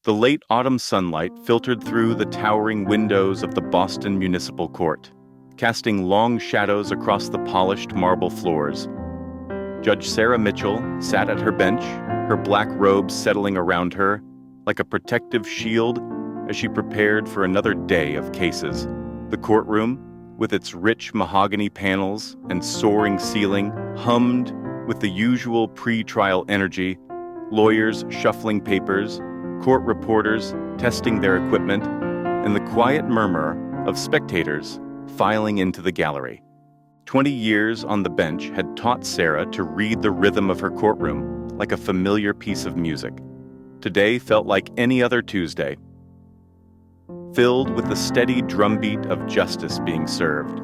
The late autumn sunlight filtered through the towering windows of the Boston Municipal Court, casting long shadows across the polished marble floors. Judge Sarah Mitchell sat at her bench, her black robe settling around her like a protective shield as she prepared for another day of cases. The courtroom, with its rich mahogany panels and soaring ceiling, hummed with the usual pre-trial energy, lawyers shuffling papers, court reporters testing their equipment, and the quiet murmur of spectators filing into the gallery. 20 years on the bench had taught Sarah to read the rhythm of her courtroom like a familiar piece of music. Today felt like any other Tuesday, filled with the steady drumbeat of justice being served.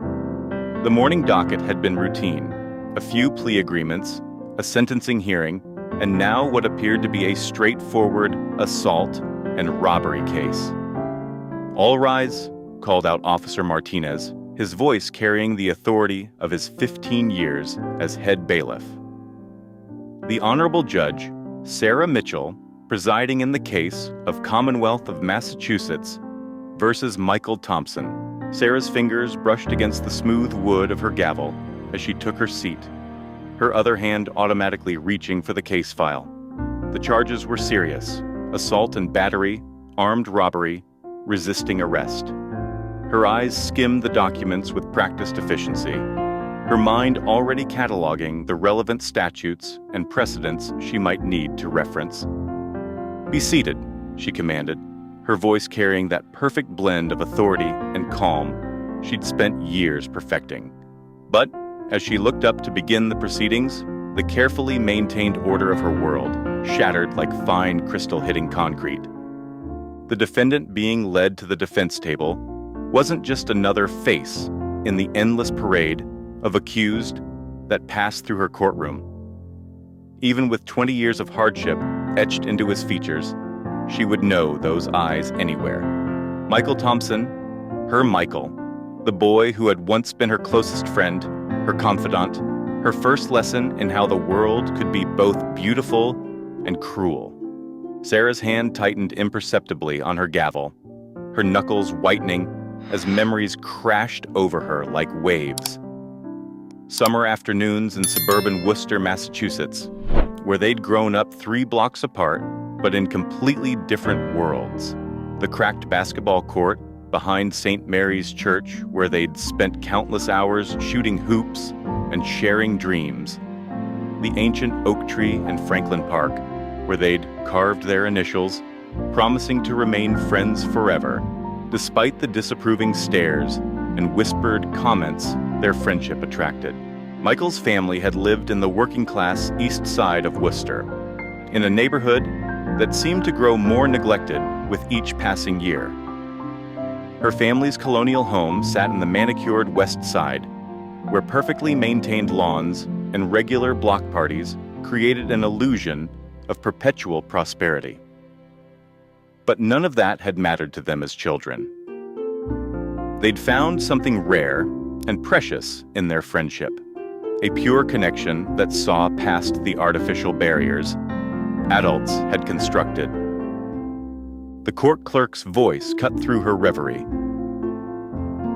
The morning docket had been routine, a few plea agreements, a sentencing hearing, and now what appeared to be a straightforward assault and robbery case. "All rise," called out Officer Martinez, his voice carrying the authority of his 15 years as head bailiff. The Honorable Judge, Sarah Mitchell, presiding in the case of Commonwealth of Massachusetts versus Michael Thompson. Sarah's fingers brushed against the smooth wood of her gavel as she took her seat, her other hand automatically reaching for the case file. The charges were serious: assault and battery, armed robbery, resisting arrest. Her eyes skimmed the documents with practiced efficiency, her mind already cataloging the relevant statutes and precedents she might need to reference. "Be seated," she commanded, her voice carrying that perfect blend of authority and calm she'd spent years perfecting. But as she looked up to begin the proceedings, the carefully maintained order of her world shattered like fine crystal hitting concrete. The defendant being led to the defense table wasn't just another face in the endless parade of accused that passed through her courtroom. Even with 20 years of hardship etched into his features, she would know those eyes anywhere. Michael Thompson, her Michael, the boy who had once been her closest friend, her confidant, her first lesson in how the world could be both beautiful and cruel. Sarah's hand tightened imperceptibly on her gavel, her knuckles whitening as memories crashed over her like waves. Summer afternoons in suburban Worcester, Massachusetts, where they'd grown up 3 blocks apart, but in completely different worlds. The cracked basketball court behind St. Mary's Church, where they'd spent countless hours shooting hoops and sharing dreams. The ancient oak tree in Franklin Park, where they'd carved their initials, promising to remain friends forever, despite the disapproving stares and whispered comments their friendship attracted. Michael's family had lived in the working-class east side of Worcester, in a neighborhood that seemed to grow more neglected with each passing year. Her family's colonial home sat in the manicured west side, where perfectly maintained lawns and regular block parties created an illusion of perpetual prosperity. But none of that had mattered to them as children. They'd found something rare and precious in their friendship, a pure connection that saw past the artificial barriers adults had constructed. The court clerk's voice cut through her reverie.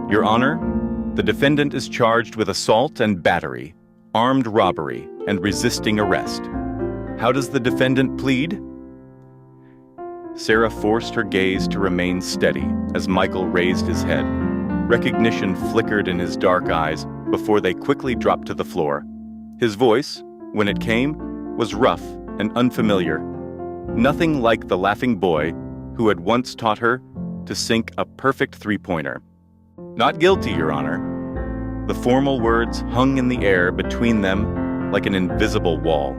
"Your Honor, the defendant is charged with assault and battery, armed robbery, and resisting arrest. How does the defendant plead?" Sarah forced her gaze to remain steady as Michael raised his head. Recognition flickered in his dark eyes before they quickly dropped to the floor. His voice, when it came, was rough and unfamiliar. Nothing like the laughing boy who had once taught her to sink a perfect three-pointer. "Not guilty, Your Honor." The formal words hung in the air between them like an invisible wall.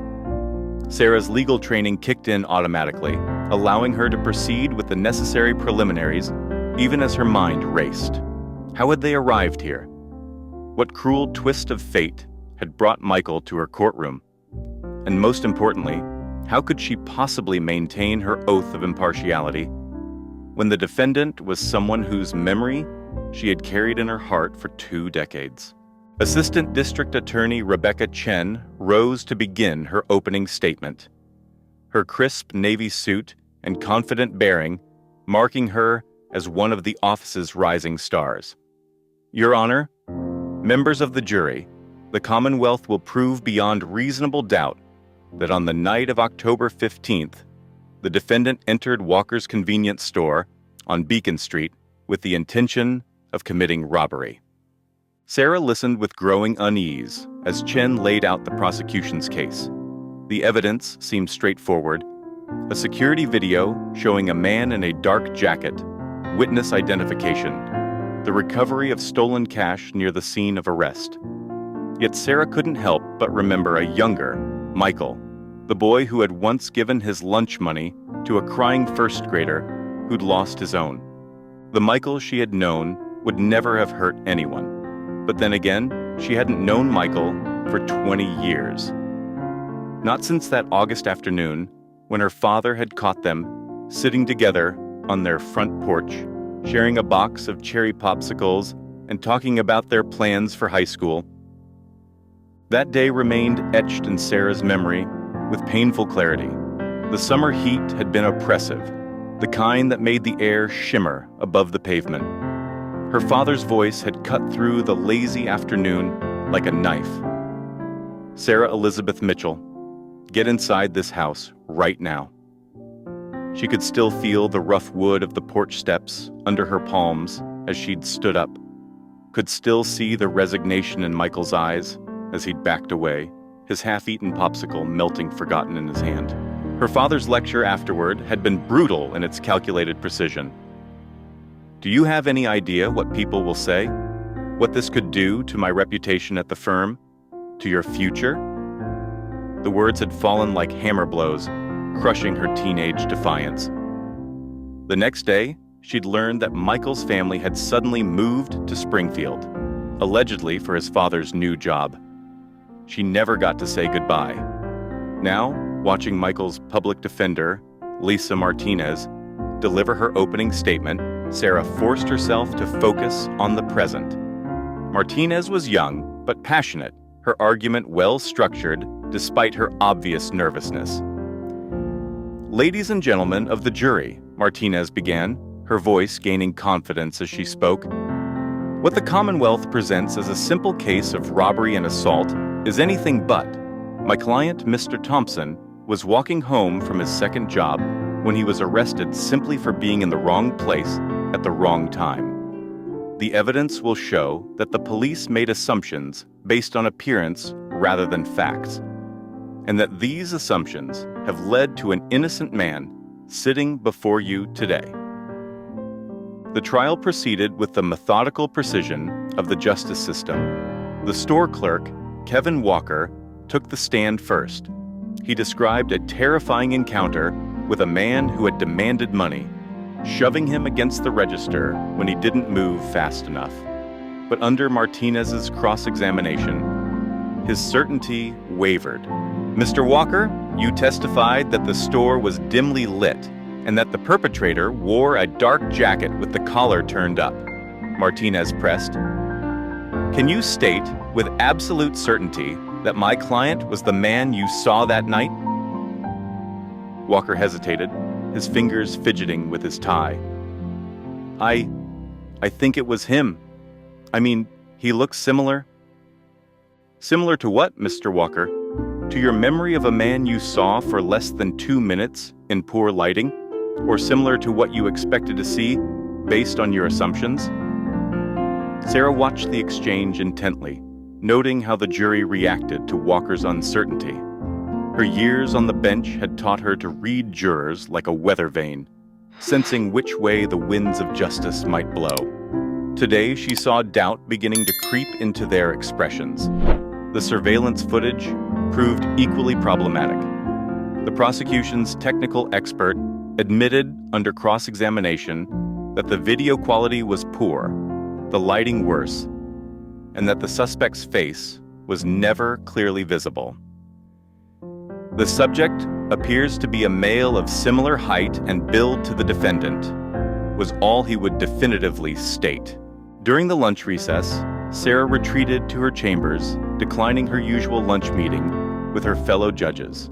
Sarah's legal training kicked in automatically, allowing her to proceed with the necessary preliminaries even as her mind raced. How had they arrived here? What cruel twist of fate had brought Michael to her courtroom? And most importantly, how could she possibly maintain her oath of impartiality when the defendant was someone whose memory she had carried in her heart for 2 decades? Assistant District Attorney Rebecca Chen rose to begin her opening statement. Her crisp navy suit and confident bearing, marking her as one of the office's rising stars. Your Honor, members of the jury, the Commonwealth will prove beyond reasonable doubt that on the night of October 15th, the defendant entered Walker's convenience store on Beacon Street with the intention of committing robbery. Sarah listened with growing unease as Chen laid out the prosecution's case. The evidence seemed straightforward. A security video showing a man in a dark jacket, witness identification, the recovery of stolen cash near the scene of arrest. Yet Sarah couldn't help but remember a younger, Michael, the boy who had once given his lunch money to a crying first grader who'd lost his own. The Michael she had known would never have hurt anyone. But then again, she hadn't known Michael for 20 years. Not since that August afternoon when her father had caught them sitting together on their front porch, sharing a box of cherry popsicles and talking about their plans for high school. That day remained etched in Sarah's memory with painful clarity. The summer heat had been oppressive, the kind that made the air shimmer above the pavement. Her father's voice had cut through the lazy afternoon like a knife. Sarah Elizabeth Mitchell, get inside this house right now. She could still feel the rough wood of the porch steps under her palms as she'd stood up, could still see the resignation in Michael's eyes as he'd backed away, his half-eaten popsicle melting forgotten in his hand. Her father's lecture afterward had been brutal in its calculated precision. Do you have any idea what people will say? What this could do to my reputation at the firm? To your future? The words had fallen like hammer blows, crushing her teenage defiance. The next day, she'd learned that Michael's family had suddenly moved to Springfield, allegedly for his father's new job. She never got to say goodbye. Now, watching Michael's public defender, Lisa Martinez, deliver her opening statement, Sarah forced herself to focus on the present. Martinez was young, but passionate, her argument well-structured despite her obvious nervousness. Ladies and gentlemen of the jury, Martinez began, her voice gaining confidence as she spoke. What the Commonwealth presents as a simple case of robbery and assault is anything but. My client, Mr. Thompson, was walking home from his second job when he was arrested simply for being in the wrong place at the wrong time. The evidence will show that the police made assumptions based on appearance rather than facts, and that these assumptions have led to an innocent man sitting before you today. The trial proceeded with the methodical precision of the justice system. The store clerk, Kevin Walker, took the stand first. He described a terrifying encounter with a man who had demanded money, shoving him against the register when he didn't move fast enough. But under Martinez's cross-examination, his certainty wavered. Mr. Walker, you testified that the store was dimly lit and that the perpetrator wore a dark jacket with the collar turned up. Martinez pressed. Can you state with absolute certainty that my client was the man you saw that night? Walker hesitated, his fingers fidgeting with his tie. I think it was him. I mean, he looks similar. Similar to what, Mr. Walker? To your memory of a man you saw for less than 2 minutes in poor lighting? Or similar to what you expected to see based on your assumptions? Sarah watched the exchange intently, noting how the jury reacted to Walker's uncertainty. Her years on the bench had taught her to read jurors like a weather vane, sensing which way the winds of justice might blow. Today, she saw doubt beginning to creep into their expressions. The surveillance footage proved equally problematic. The prosecution's technical expert admitted under cross-examination that the video quality was poor, the lighting worse, and that the suspect's face was never clearly visible. The subject appears to be a male of similar height and build to the defendant, was all he would definitively state. During the lunch recess, Sarah retreated to her chambers, declining her usual lunch meeting with her fellow judges.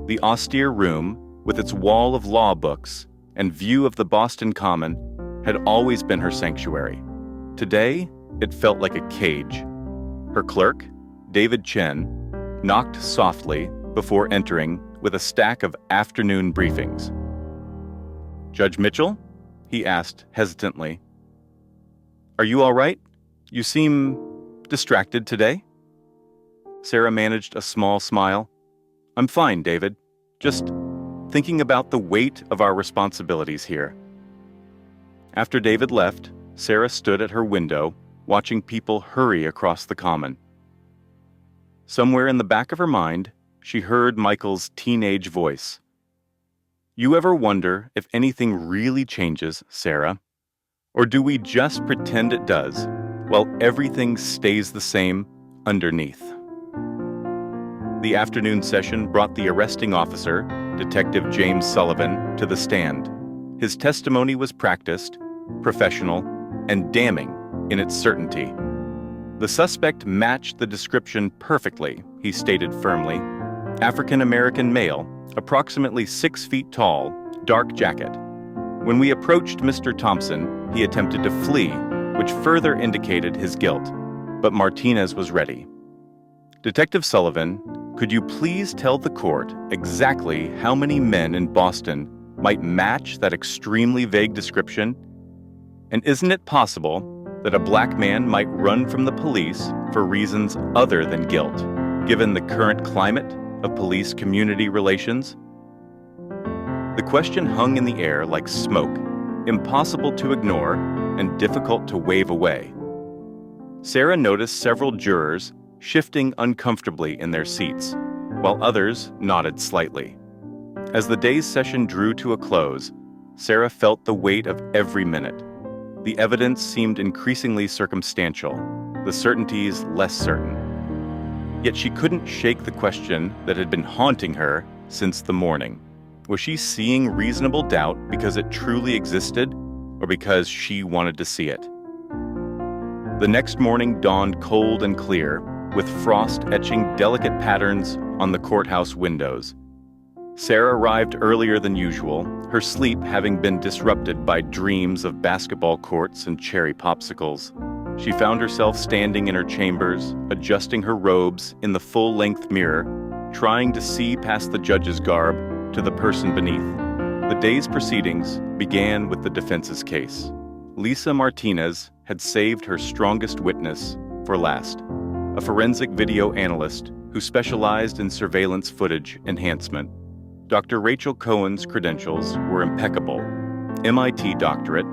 The austere room, with its wall of law books and view of the Boston Common, had always been her sanctuary. Today, it felt like a cage. Her clerk, David Chen, knocked softly before entering with a stack of afternoon briefings. "Judge Mitchell?" he asked hesitantly. "Are you all right? You seem distracted today?" Sarah managed a small smile. "I'm fine, David. Just thinking about the weight of our responsibilities here." After David left, Sarah stood at her window, watching people hurry across the common. Somewhere in the back of her mind, she heard Michael's teenage voice. "You ever wonder if anything really changes, Sarah? Or do we just pretend it does, while everything stays the same underneath?" The afternoon session brought the arresting officer, Detective James Sullivan, to the stand. His testimony was practiced, professional, and damning in its certainty. The suspect matched the description perfectly, he stated firmly. African-American male, approximately 6 feet tall, dark jacket. When we approached Mr. Thompson, he attempted to flee, which further indicated his guilt. But Martinez was ready. "Detective Sullivan, could you please tell the court exactly how many men in Boston might match that extremely vague description? And isn't it possible that a black man might run from the police for reasons other than guilt, given the current climate of police-community relations?" The question hung in the air like smoke, impossible to ignore and difficult to wave away. Sarah noticed several jurors shifting uncomfortably in their seats, while others nodded slightly. As the day's session drew to a close, Sarah felt the weight of every minute. The evidence seemed increasingly circumstantial, the certainties less certain. Yet she couldn't shake the question that had been haunting her since the morning. Was she seeing reasonable doubt because it truly existed, or because she wanted to see it? The next morning dawned cold and clear, with frost etching delicate patterns on the courthouse windows. Sarah arrived earlier than usual, her sleep having been disrupted by dreams of basketball courts and cherry popsicles. She found herself standing in her chambers, adjusting her robes in the full-length mirror, trying to see past the judge's garb to the person beneath. The day's proceedings began with the defense's case. Lisa Martinez had saved her strongest witness for last, a forensic video analyst who specialized in surveillance footage enhancement. Dr. Rachel Cohen's credentials were impeccable. MIT doctorate,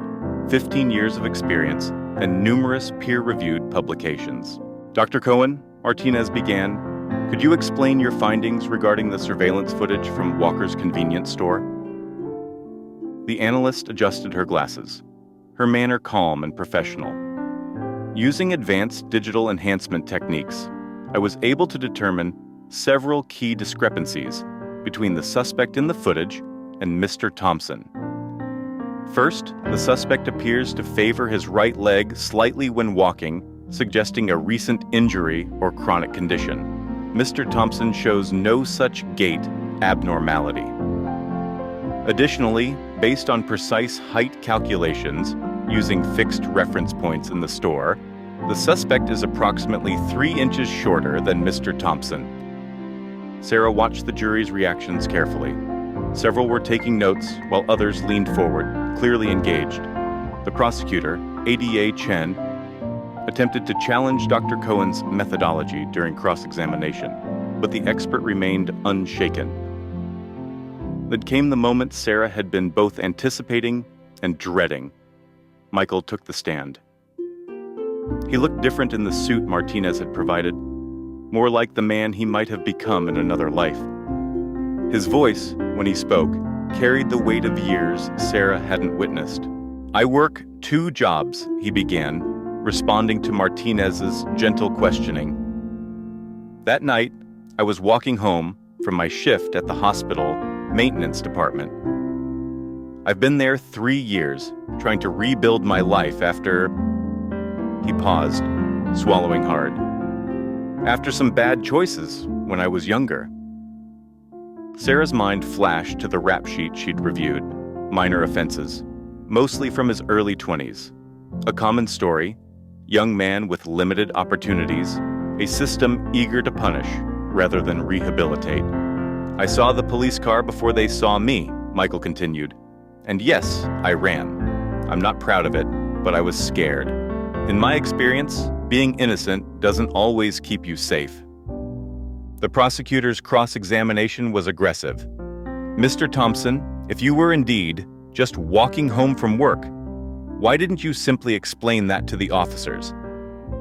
15 years of experience, and numerous peer-reviewed publications. "Dr. Cohen," Martinez began, "could you explain your findings regarding the surveillance footage from Walker's convenience store?" The analyst adjusted her glasses, her manner calm and professional. "Using advanced digital enhancement techniques, I was able to determine several key discrepancies between the suspect in the footage and Mr. Thompson. First, the suspect appears to favor his right leg slightly when walking, suggesting a recent injury or chronic condition. Mr. Thompson shows no such gait abnormality. Additionally, based on precise height calculations, using fixed reference points in the store, the suspect is approximately 3 inches shorter than Mr. Thompson." Sarah watched the jury's reactions carefully. Several were taking notes, while others leaned forward, clearly engaged. The prosecutor, ADA Chen, attempted to challenge Dr. Cohen's methodology during cross-examination, but the expert remained unshaken. Then came the moment Sarah had been both anticipating and dreading. Michael took the stand. He looked different in the suit Martinez had provided, more like the man he might have become in another life. His voice, when he spoke, carried the weight of years Sarah hadn't witnessed. "I work 2 jobs," he began, responding to Martinez's gentle questioning. "That night, I was walking home from my shift at the hospital maintenance department. I've been there 3 years, trying to rebuild my life after..." He paused, swallowing hard. "After some bad choices when I was younger." Sarah's mind flashed to the rap sheet she'd reviewed, minor offenses, mostly from his early 20s. A common story, young man with limited opportunities, a system eager to punish rather than rehabilitate. I saw the police car before they saw me, Michael continued. And yes, I ran. I'm not proud of it, but I was scared. In my experience, being innocent doesn't always keep you safe. The prosecutor's cross-examination was aggressive. Mr. Thompson, if you were indeed just walking home from work, why didn't you simply explain that to the officers?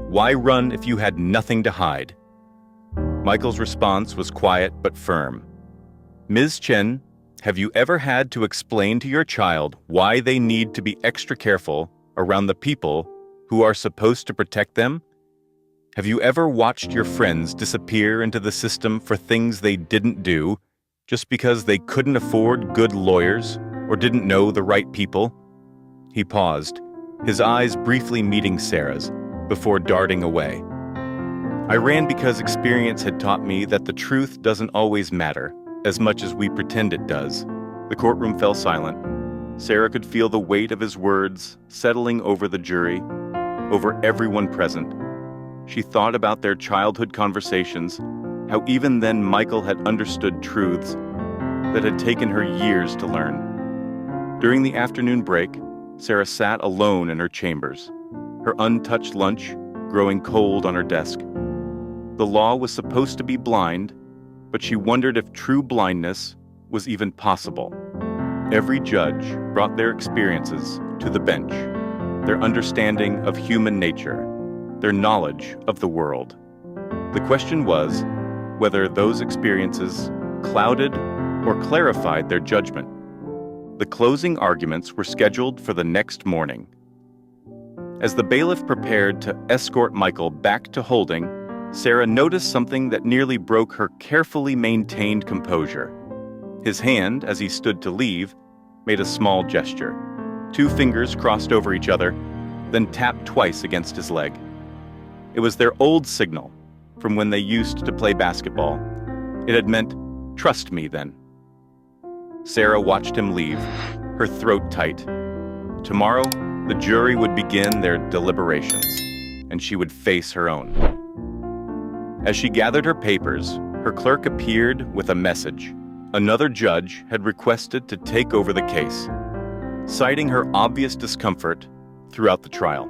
Why run if you had nothing to hide? Michael's response was quiet but firm. Ms. Chen, have you ever had to explain to your child why they need to be extra careful around the people who are supposed to protect them? Have you ever watched your friends disappear into the system for things they didn't do just because they couldn't afford good lawyers or didn't know the right people? He paused, his eyes briefly meeting Sarah's, before darting away. I ran because experience had taught me that the truth doesn't always matter as much as we pretend it does. The courtroom fell silent. Sarah could feel the weight of his words settling over the jury, over everyone present. She thought about their childhood conversations, how even then Michael had understood truths that had taken her years to learn. During the afternoon break, Sarah sat alone in her chambers, her untouched lunch growing cold on her desk. The law was supposed to be blind, but she wondered if true blindness was even possible. Every judge brought their experiences to the bench, their understanding of human nature, their knowledge of the world. The question was whether those experiences clouded or clarified their judgment. The closing arguments were scheduled for the next morning. As the bailiff prepared to escort Michael back to holding, Sarah noticed something that nearly broke her carefully maintained composure. His hand, as he stood to leave, made a small gesture. 2 fingers crossed over each other, then tapped twice against his leg. It was their old signal from when they used to play basketball. It had meant, "Trust me, then." Sarah watched him leave, her throat tight. Tomorrow, the jury would begin their deliberations, and she would face her own. As she gathered her papers, her clerk appeared with a message. Another judge had requested to take over the case, citing her obvious discomfort throughout the trial.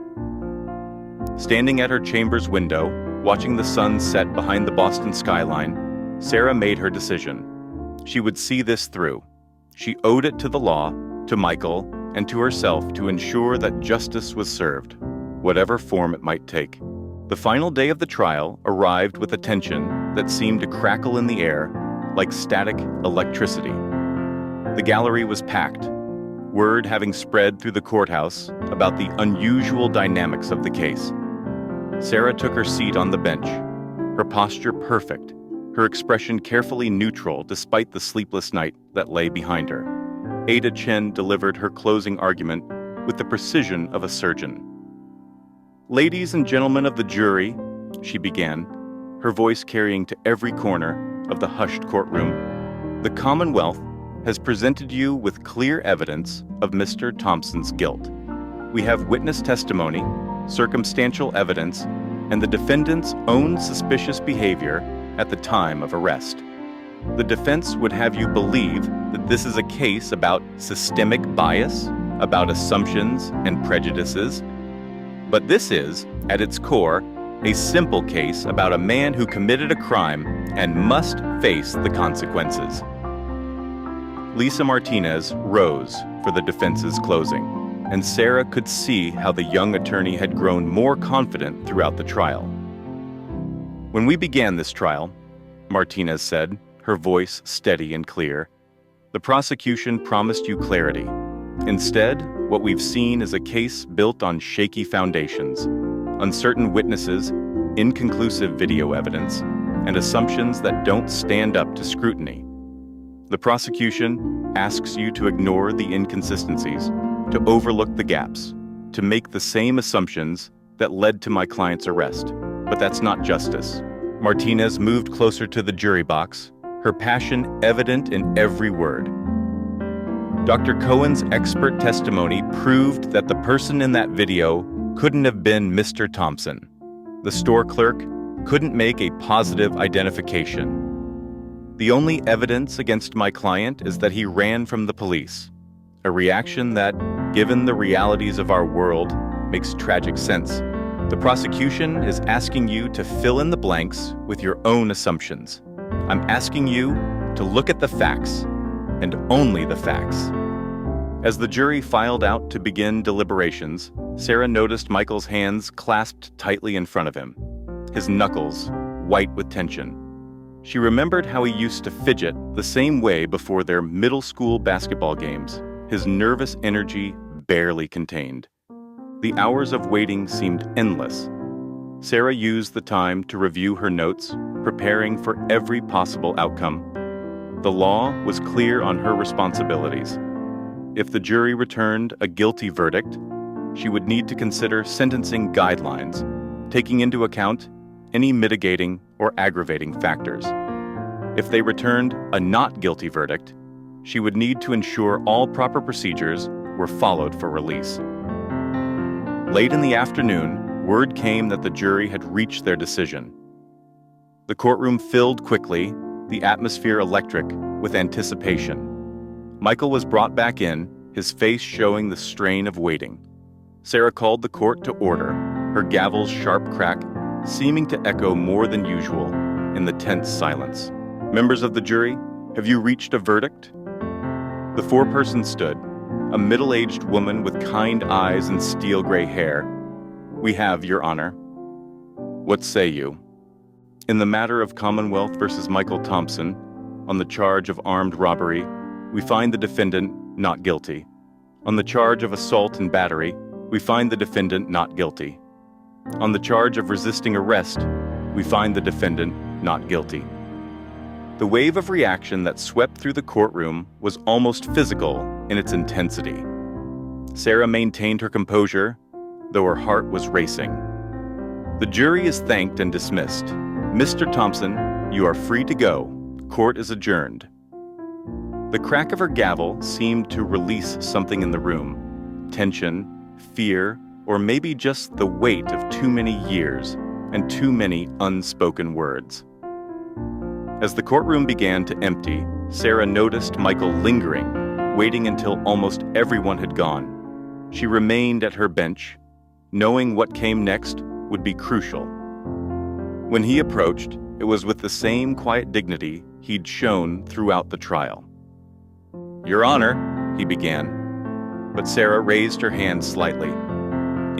Standing at her chamber's window, watching the sun set behind the Boston skyline, Sarah made her decision. She would see this through. She owed it to the law, to Michael, and to herself to ensure that justice was served, whatever form it might take. The final day of the trial arrived with a tension that seemed to crackle in the air like static electricity. The gallery was packed, word having spread through the courthouse about the unusual dynamics of the case. Sarah took her seat on the bench, her posture perfect, her expression carefully neutral despite the sleepless night that lay behind her. Ada Chen delivered her closing argument with the precision of a surgeon. "Ladies and gentlemen of the jury," she began, her voice carrying to every corner of the hushed courtroom, "the Commonwealth has presented you with clear evidence of Mr. Thompson's guilt. We have witness testimony, circumstantial evidence, and the defendant's own suspicious behavior at the time of arrest. The defense would have you believe that this is a case about systemic bias, about assumptions and prejudices. But this is, at its core, a simple case about a man who committed a crime and must face the consequences." Lisa Martinez rose for the defense's closing, and Sarah could see how the young attorney had grown more confident throughout the trial. "When we began this trial," Martinez said, her voice steady and clear, "the prosecution promised you clarity. Instead, what we've seen is a case built on shaky foundations, uncertain witnesses, inconclusive video evidence, and assumptions that don't stand up to scrutiny. The prosecution asks you to ignore the inconsistencies, to overlook the gaps, to make the same assumptions that led to my client's arrest. But that's not justice." Martinez moved closer to the jury box, her passion evident in every word. Dr. Cohen's expert testimony proved that the person in that video couldn't have been Mr. Thompson. The store clerk couldn't make a positive identification. The only evidence against my client is that he ran from the police, a reaction that, given the realities of our world, makes tragic sense. The prosecution is asking you to fill in the blanks with your own assumptions. I'm asking you to look at the facts, and only the facts. As the jury filed out to begin deliberations, Sarah noticed Michael's hands clasped tightly in front of him, his knuckles white with tension. She remembered how he used to fidget the same way before their middle school basketball games, his nervous energy barely contained. The hours of waiting seemed endless. Sarah used the time to review her notes, preparing for every possible outcome. The law was clear on her responsibilities. If the jury returned a guilty verdict, she would need to consider sentencing guidelines, taking into account any mitigating or aggravating factors. If they returned a not guilty verdict, she would need to ensure all proper procedures were followed for release. Late in the afternoon, word came that the jury had reached their decision. The courtroom filled quickly, the atmosphere electric with anticipation. Michael was brought back in, his face showing the strain of waiting. Sarah called the court to order, her gavel's sharp crack seeming to echo more than usual in the tense silence. Members of the jury, have you reached a verdict? The foreperson stood, a middle-aged woman with kind eyes and steel-gray hair. We have, Your Honor. What say you? In the matter of Commonwealth versus Michael Thompson, on the charge of armed robbery, we find the defendant not guilty. On the charge of assault and battery, we find the defendant not guilty. On the charge of resisting arrest, we find the defendant not guilty. The wave of reaction that swept through the courtroom was almost physical in its intensity. Sarah maintained her composure, though her heart was racing. The jury is thanked and dismissed. Mr. Thompson, you are free to go. Court is adjourned. The crack of her gavel seemed to release something in the room. Tension, fear, or maybe just the weight of too many years and too many unspoken words. As the courtroom began to empty, Sarah noticed Michael lingering, waiting until almost everyone had gone. She remained at her bench, knowing what came next would be crucial. When he approached, it was with the same quiet dignity he'd shown throughout the trial. Your Honor, he began, but Sarah raised her hand slightly.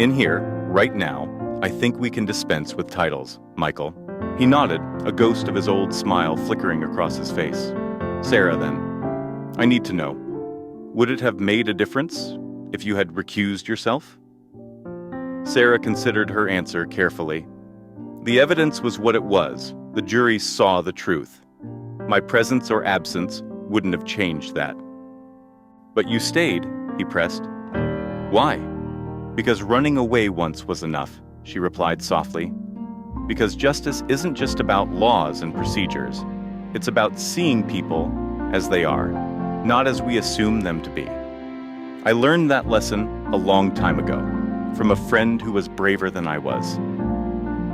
In here, right now, I think we can dispense with titles, Michael. He nodded, a ghost of his old smile flickering across his face. Sarah, then, I need to know, would it have made a difference if you had recused yourself? Sarah considered her answer carefully. The evidence was what it was. The jury saw the truth. My presence or absence wouldn't have changed that. But you stayed, he pressed. Why? Because running away once was enough, she replied softly. Because justice isn't just about laws and procedures. It's about seeing people as they are, not as we assume them to be. I learned that lesson a long time ago, from a friend who was braver than I was.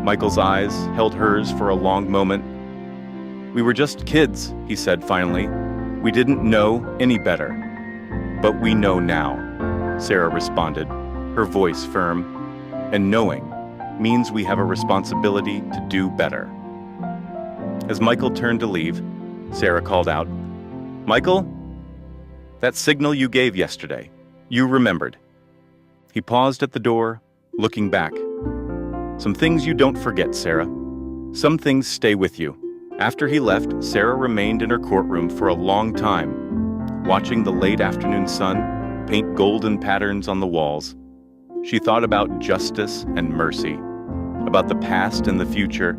Michael's eyes held hers for a long moment. We were just kids, he said finally. We didn't know any better. But we know now, Sarah responded, her voice firm. And knowing means we have a responsibility to do better. As Michael turned to leave, Sarah called out, Michael, that signal you gave yesterday, you remembered. He paused at the door, looking back. Some things you don't forget, Sarah. Some things stay with you. After he left, Sarah remained in her courtroom for a long time, watching the late afternoon sun paint golden patterns on the walls. She thought about justice and mercy, about the past and the future,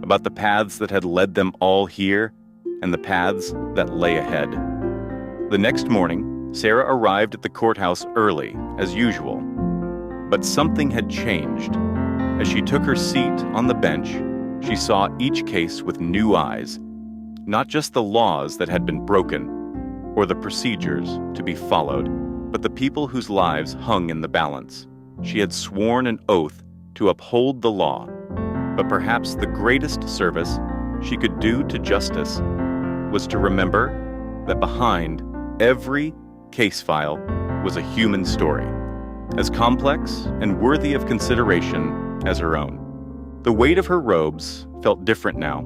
about the paths that had led them all here and the paths that lay ahead. The next morning, Sarah arrived at the courthouse early, as usual. But something had changed. As she took her seat on the bench, she saw each case with new eyes. Not just the laws that had been broken, or the procedures to be followed, but the people whose lives hung in the balance. She had sworn an oath to uphold the law, but perhaps the greatest service she could do to justice was to remember that behind every case file was a human story, as complex and worthy of consideration as her own. The weight of her robes felt different now,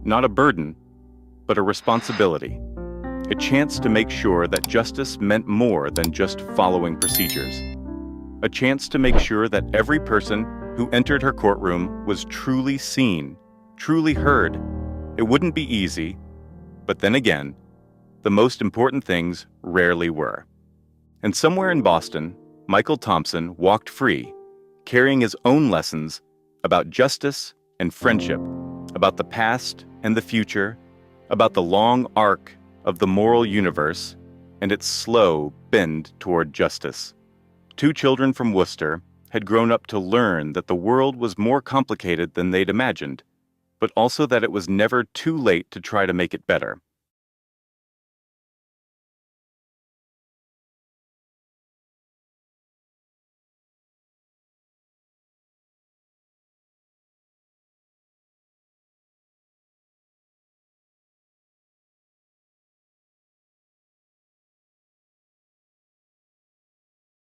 not a burden, but a responsibility, a chance to make sure that justice meant more than just following procedures, a chance to make sure that every person who entered her courtroom was truly seen, truly heard. It wouldn't be easy, but then again, the most important things rarely were. And somewhere in Boston, Michael Thompson walked free, carrying his own lessons about justice and friendship, about the past and the future, about the long arc of the moral universe and its slow bend toward justice. 2 children from Worcester had grown up to learn that the world was more complicated than they'd imagined, but also that it was never too late to try to make it better.